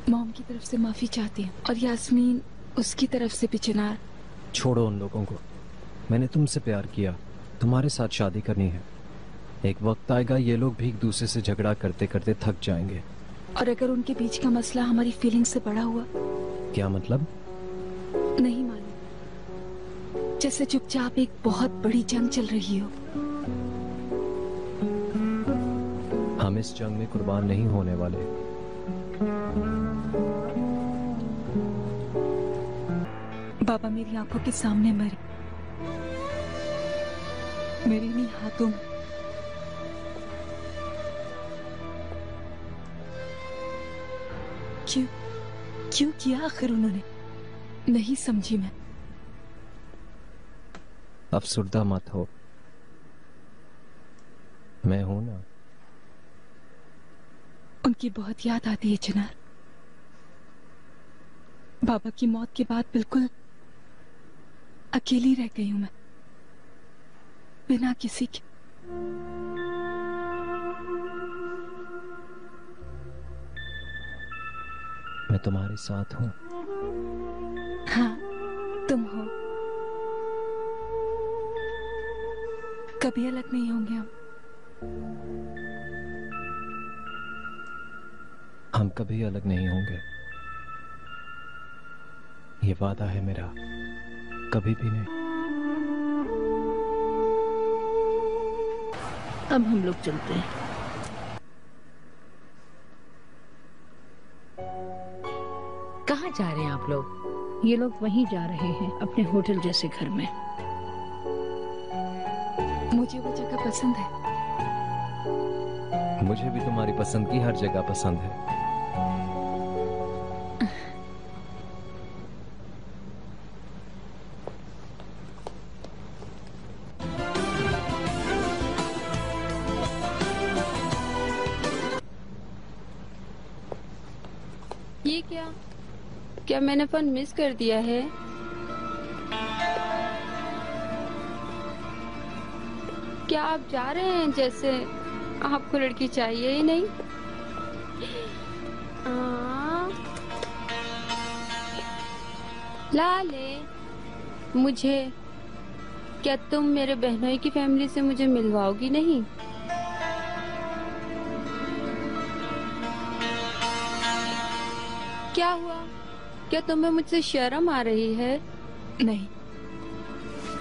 Mom की तरफ से माफी चाहती हूँ और यास्मीन उसकी तरफ से भी। चिनार, छोड़ो उन लोगों को। मैंने तुमसे प्यार किया, तुम्हारे साथ शादी करनी है। एक वक्त आएगा ये लोग भी एक दूसरे से झगड़ा करते करते थक जाएंगे। और अगर उनके बीच का मसला हमारी फीलिंग से बड़ा हुआ? क्या मतलब? नहीं मालूम, जैसे चुपचाप एक बहुत बड़ी जंग चल रही हो। हम इस जंग में कुर्बान नहीं होने वाले। बाबा मेरी आंखों के सामने मरे, मेरे इन्हीं हाथों में। क्यों क्यों किया आखिर उन्होंने? नहीं समझी मैं। अफसुर्दा मत हो, मैं हूं ना। उनकी बहुत याद आती है चिनार। बाबा की मौत के बाद बिल्कुल अकेली रह गई हूं मैं, बिना किसी के। मैं तुम्हारे साथ हूं। हाँ, तुम हो। कभी अलग नहीं होंगे हम कभी अलग नहीं होंगे, ये वादा है मेरा। कभी भी नहीं। अब हम लोग चलते हैं। कहाँ जा रहे हैं आप लोग? ये लोग वहीं जा रहे हैं, अपने होटल जैसे घर में। मुझे वो जगह पसंद है। मुझे भी तुम्हारी पसंद की हर जगह पसंद है। ये क्या मैंने फोन मिस कर दिया है? क्या आप जा रहे हैं जैसे आपको लड़की चाहिए ही नहीं? लाले, मुझे क्या तुम मेरे बहनोई की फैमिली से मुझे मिलवाओगी नहीं? क्या हुआ? क्या तुम्हें मुझसे शर्म आ रही है? नहीं,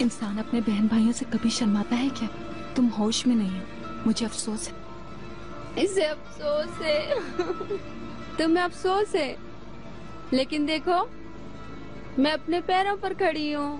इंसान अपने बहन भाइयों से कभी शर्माता है क्या? तुम होश में नहीं हो, मुझे अफसोस है। इसे अफसोस है? तुम्हें अफसोस है, लेकिन देखो मैं अपने पैरों पर खड़ी हूँ।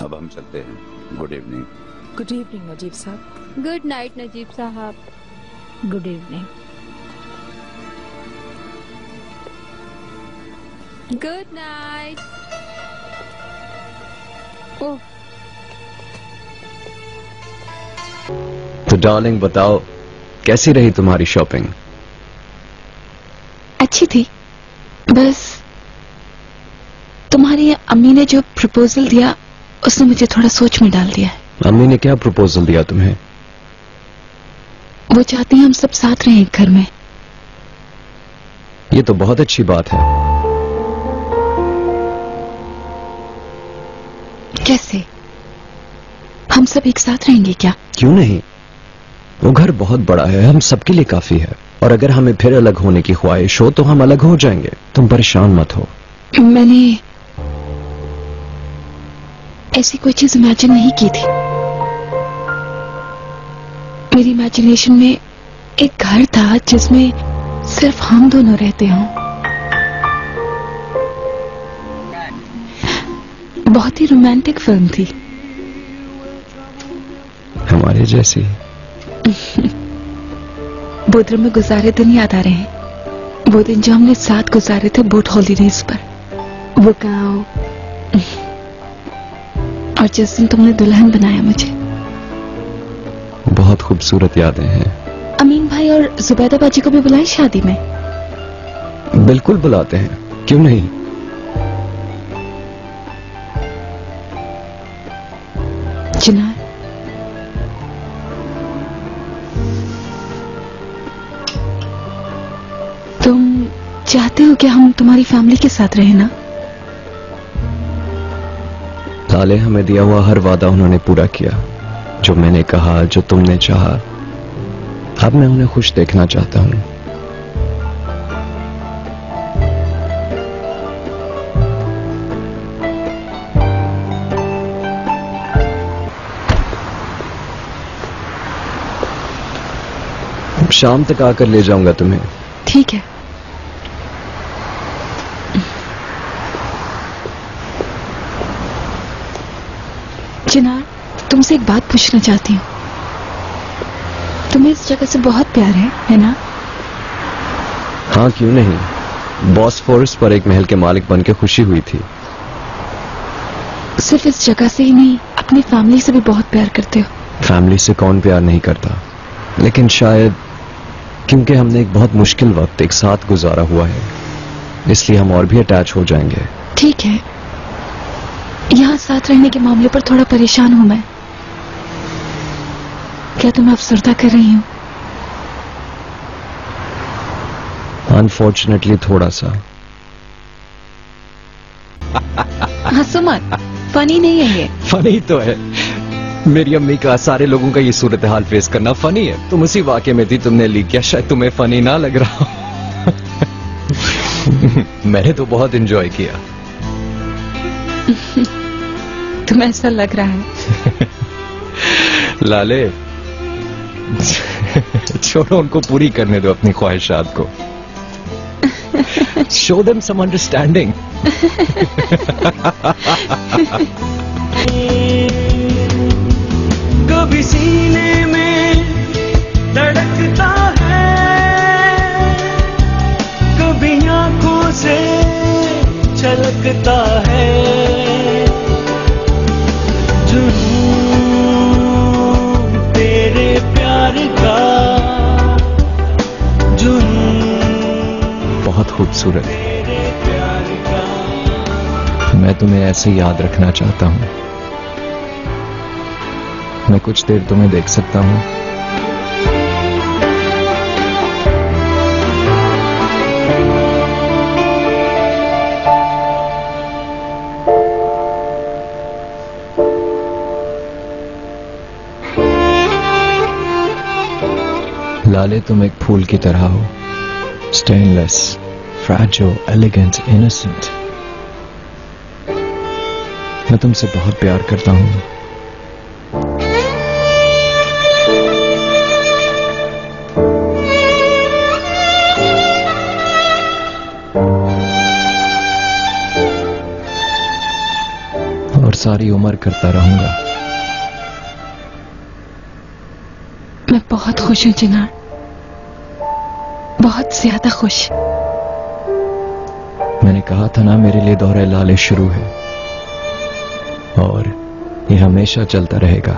अब हम चलते हैं। Good evening. Good evening Najeeb साहब। गुड नाइट नजीब साहब। Good evening. Good night. Oh, तो डार्लिंग बताओ, कैसी रही तुम्हारी शॉपिंग? अच्छी थी, बस तुम्हारी अम्मी ने जो प्रपोजल दिया उसने मुझे थोड़ा सोच में डाल दिया है। अम्मी ने क्या प्रपोजल दिया तुम्हें? वो चाहती हैं हम सब साथ रहें एक घर में। ये तो बहुत अच्छी बात है। कैसे? हम सब एक साथ रहेंगे क्या? क्यों नहीं, वो घर बहुत बड़ा है, हम सबके लिए काफी है। और अगर हमें फिर अलग होने की ख्वाहिश हो तो हम अलग हो जाएंगे, तुम परेशान मत हो। मैंने ऐसी कोई चीज इमेजिन नहीं की थी। मेरी इमेजिनेशन में एक घर था जिसमें सिर्फ हम दोनों रहते हों। बहुत ही रोमांटिक फिल्म थी। हमारे जैसी। बोधर में गुजारे दिन याद आ रहे हैं, वो दिन जो हमने साथ गुजारे थे बोट हॉलीडेज पर। वो गाँव और जिस दिन तुमने दुल्हन बनाया मुझे। बहुत खूबसूरत यादें हैं। अमीन भाई और जुबैदा बाजी को भी बुलाएं शादी में? बिल्कुल बुलाते हैं, क्यों नहीं। चिनार, चाहते हो कि हम तुम्हारी फैमिली के साथ रहे ना? लाले, हमें दिया हुआ हर वादा उन्होंने पूरा किया। जो मैंने कहा, जो तुमने चाहा, अब मैं उन्हें खुश देखना चाहता हूं। शाम तक आकर ले जाऊंगा तुम्हें। ठीक है। चिनार, तुमसे एक बात पूछना चाहती हूँ। तुम्हें इस जगह से बहुत प्यार है ना? हाँ, क्यों नहीं। बॉसफोरस पर एक महल के मालिक बनके खुशी हुई थी। सिर्फ इस जगह से ही नहीं, अपनी फैमिली से भी बहुत प्यार करते हो। फैमिली से कौन प्यार नहीं करता, लेकिन शायद क्योंकि हमने एक बहुत मुश्किल वक्त एक साथ गुजारा हुआ है, इसलिए हम और भी अटैच हो जाएंगे। ठीक है, यहाँ साथ रहने के मामले पर थोड़ा परेशान हूं मैं। क्या तुम्हें अफसरदा कर रही हूँ? अनफॉर्चुनेटली थोड़ा सा। हंसो मत, फनी नहीं है ये। फनी तो है। मेरी अम्मी का सारे लोगों का ये सूरत हाल फेस करना फनी है। तुम उसी वाकये में थी, तुमने लीक किया, शायद तुम्हें फनी ना लग रहा हो। मैंने तो बहुत एंजॉय किया। तुम्हें ऐसा लग रहा है? लाले, छोड़ो, उनको पूरी करने दो अपनी ख्वाहिशात को। Show them some understanding. कभी सीने में धड़कता है, कभी आंखों से छलकता है। जुनून तेरे प्यार का, जुनून बहुत खूबसूरत। तेरे प्यार का। मैं तुम्हें ऐसे याद रखना चाहता हूं। मैं कुछ देर तुम्हें देख सकता हूं? लाले, तुम एक फूल की तरह हो, स्टेनलेस, फ्रैजाइल, एलिगेंट, इनोसेंट। मैं तुमसे बहुत प्यार करता हूं। और सारी उम्र करता रहूंगा। मैं बहुत खुश हूँ चिनार, बहुत ज्यादा खुश। मैंने कहा था ना, मेरे लिए दौरा लाले शुरू है और ये हमेशा चलता रहेगा।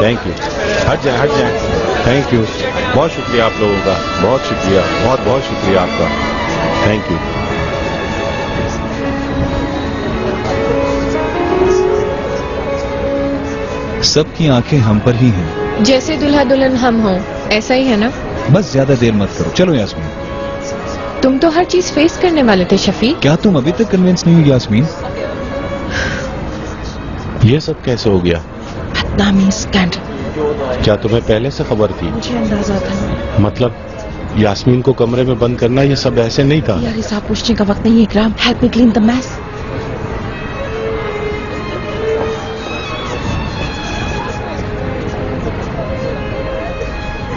Thank you. हट जाए। थैंक यू, बहुत शुक्रिया आप लोगों का, बहुत शुक्रिया, बहुत बहुत शुक्रिया आपका, थैंक यू। सबकी आंखें हम पर ही हैं। जैसे दुल्हा दुल्हन हम हों, ऐसा ही है ना? बस ज्यादा देर मत करो, चलो यास्मीन। तुम तो हर चीज फेस करने वाले थे शफीक। क्या तुम अभी तक कन्विंस नहीं हुई यास्मीन? ये सब कैसे हो गया? बदनामी स्कैंडल। क्या तुम्हें पहले से खबर थी? मुझे अंदाजा था। मतलब यास्मीन को कमरे में बंद करना ये सब ऐसे नहीं था? यार हिसाब पूछने का वक्त नहीं है Ikram, help me clean the mess.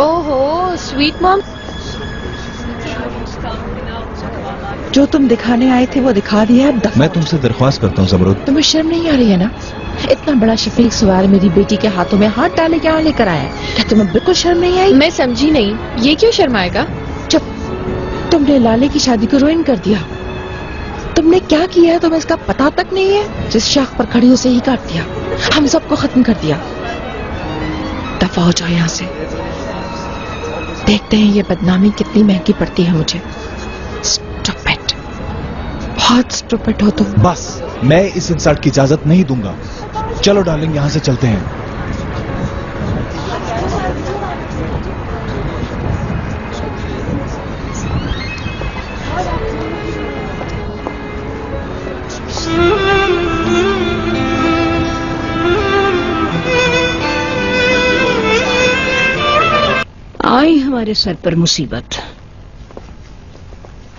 ओहो स्वीट मॉम, जो तुम दिखाने आए थे वो दिखा दिया। अब मैं तुमसे दरख्वास्त करता हूँ ज़मरुद। तुम्हें शर्म नहीं आ रही है ना? इतना बड़ा शफीक सवार मेरी बेटी के हाथों में हाथ डाले क्या लेकर आया है? क्या तुम्हें बिल्कुल शर्म नहीं आई? मैं समझी नहीं, ये क्यों शर्माएगा? चुप, तुमने लाले की शादी को रुइन कर दिया। तुमने क्या किया है तुम्हें इसका पता तक नहीं है? जिस शाख पर खड़ी उसे ही काट दिया, हम सबको खत्म कर दिया। दफा हो जाओ यहाँ से, देखते हैं ये बदनामी कितनी महंगी पड़ती है मुझे। स्टूपिड, बहुत स्टूपिड हो तुम। बस मैं इस इंसल्ट की इजाजत नहीं दूंगा। चलो डार्लिंग यहाँ से चलते हैं। आई हमारे सर पर मुसीबत।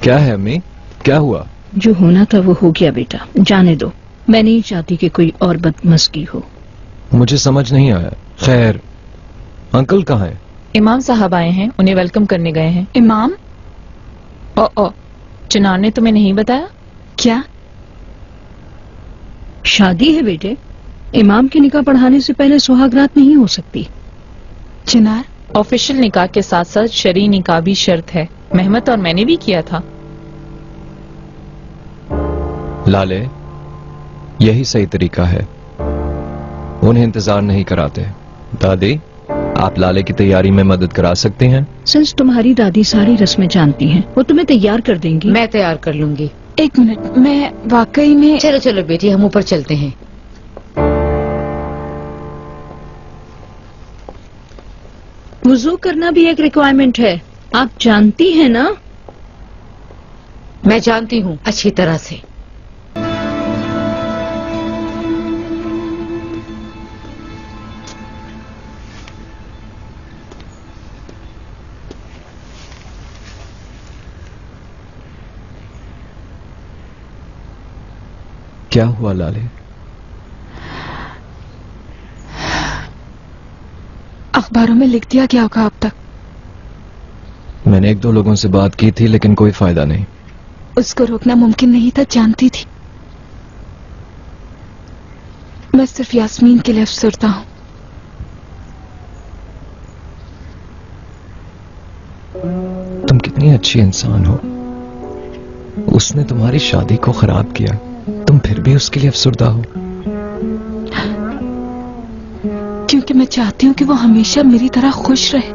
क्या है अम्मी, क्या हुआ? जो होना था वो हो गया बेटा, जाने दो। मैं नहीं चाहती कि कोई और बदमज़गी हो। मुझे समझ नहीं आया। खैर, अंकल कहाँ हैं? इमाम साहब आए हैं, उन्हें वेलकम करने गए हैं। इमाम? ओ चिनार ने तुम्हें नहीं बताया क्या? शादी है बेटे, इमाम की निकाह पढ़ाने से पहले सुहागरात नहीं हो सकती। चिनार, ऑफिशियल निकाह के साथ साथ शरई निकाह भी शर्त है। मेहमत और मैंने भी किया था। लाले, यही सही तरीका है, उन्हें इंतजार नहीं कराते। दादी, आप लाले की तैयारी में मदद करा सकते हैं? सिंस तुम्हारी दादी सारी रस्में जानती हैं, वो तुम्हें तैयार कर देंगी। मैं तैयार कर लूंगी। एक मिनट, मैं वाकई में। चलो चलो बेटी, हम ऊपर चलते हैं। वुजू करना भी एक रिक्वायरमेंट है, आप जानती हैं ना? मैं जानती हूँ अच्छी तरह से। क्या हुआ लाले? अखबारों में लिख दिया गया होगा अब तक। मैंने एक दो लोगों से बात की थी लेकिन कोई फायदा नहीं। उसको रोकना मुमकिन नहीं था, जानती थी। मैं सिर्फ यास्मीन के लिए अफसरदा हूं। तुम कितनी अच्छी इंसान हो। उसने तुम्हारी शादी को खराब किया, तुम फिर भी उसके लिए अफसरदा हो। क्योंकि मैं चाहती हूँ कि वो हमेशा मेरी तरह खुश रहे।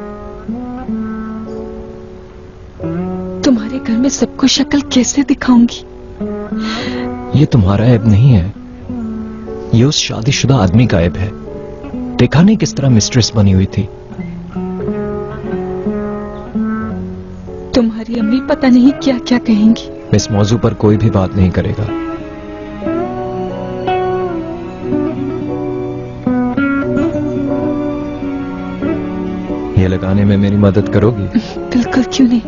तुम्हारे घर में सबको शक्ल कैसे दिखाऊंगी? ये तुम्हारा ऐब नहीं है, ये उस शादीशुदा आदमी का ऐब है। देखा नहीं किस तरह मिस्ट्रेस बनी हुई थी। तुम्हारी अम्मी पता नहीं क्या क्या कहेंगी। इस मौजू पर कोई भी बात नहीं करेगा। ये लगाने में मेरी मदद करोगी? बिल्कुल, क्यों नहीं।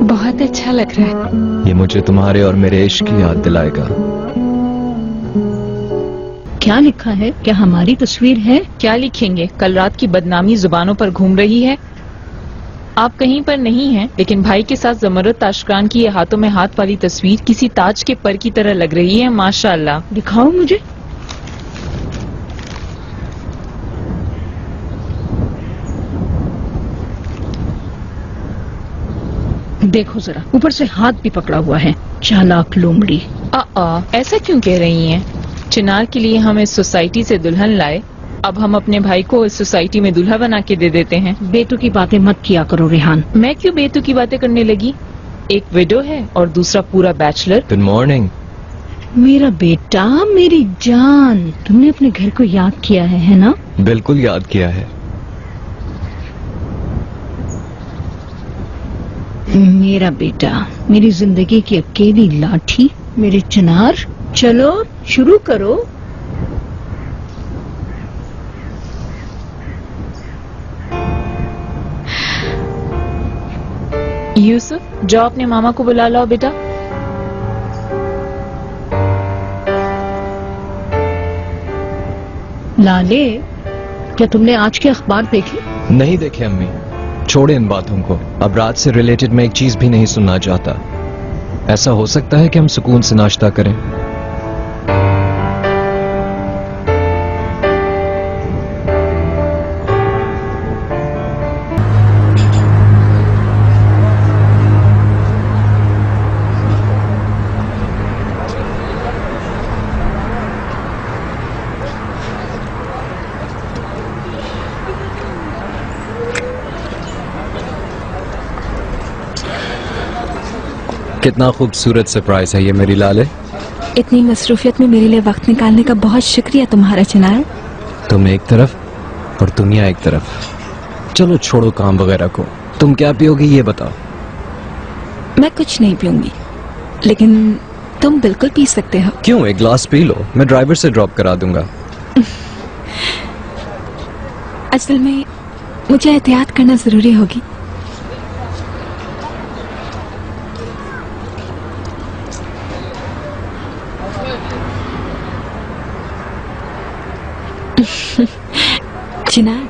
बहुत अच्छा लग रहा है। ये मुझे तुम्हारे और मेरे इश्क की याद दिलाएगा। क्या लिखा है? क्या हमारी तस्वीर है? क्या लिखेंगे? कल रात की बदनामी जुबानों पर घूम रही है। आप कहीं पर नहीं हैं, लेकिन भाई के साथ जमरत ताशकान की ये हाथों में हाथ वाली तस्वीर किसी ताज के पर की तरह लग रही है। माशाअल्लाह। दिखाओ मुझे। देखो जरा, ऊपर से हाथ भी पकड़ा हुआ है। चालाक लोमड़ी। ऐसा क्यों कह रही हैं? चिनार के लिए हम इस सोसाइटी से दुल्हन लाए, अब हम अपने भाई को इस सोसाइटी में दूल्हा बना के दे देते हैं। बेतु की बातें मत किया करो रेहान। मैं क्यों बेतु की बातें करने लगी? एक विडो है और दूसरा पूरा बैचलर। Good morning. मेरा बेटा, मेरी जान, तुमने अपने घर को याद किया है ना? बिल्कुल याद किया है। मेरा बेटा, मेरी जिंदगी की अकेली लाठी, मेरे चिनार। चलो शुरू करो। यूसुफ, जाओ अपने मामा को बुला लाओ बेटा। लाले, क्या तुमने आज के अखबार देखे? नहीं देखे अम्मी, छोड़े इन बातों को। अब रात से रिलेटेड मैं एक चीज भी नहीं सुनना चाहता। ऐसा हो सकता है कि हम सुकून से नाश्ता करें। कितना खूबसूरत सरप्राइज है ये मेरी लाले। इतनी मसरूफियत में मेरे लिए वक्त निकालने का बहुत शुक्रिया तुम्हारा चिनार। तुम एक तरफ और दुनिया एक तरफ। चलो छोड़ो काम वगैरह को, तुम क्या पियोगी ये बताओ। मैं कुछ नहीं पीऊंगी, लेकिन तुम बिल्कुल पी सकते हो। क्यों, एक ग्लास पी लो, मैं ड्राइवर से ड्रॉप करा दूंगा। असल में मुझे एहतियात करना जरूरी होगी। चिनार,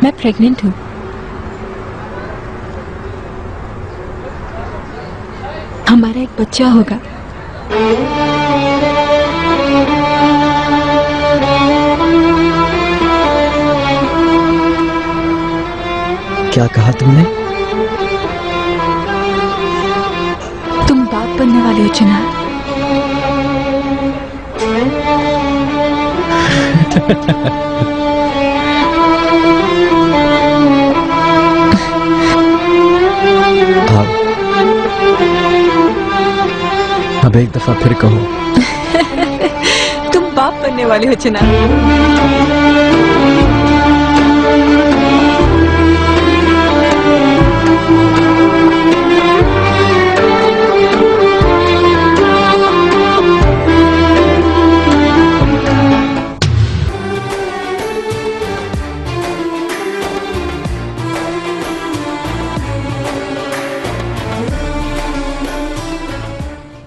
मैं प्रेग्नेंट हूँ। हमारा एक बच्चा होगा। क्या कहा तुमने? तुम बाप बनने वाले हो चिनार। अब एक दफा फिर कहो। तुम बाप बनने वाले हो चिनार।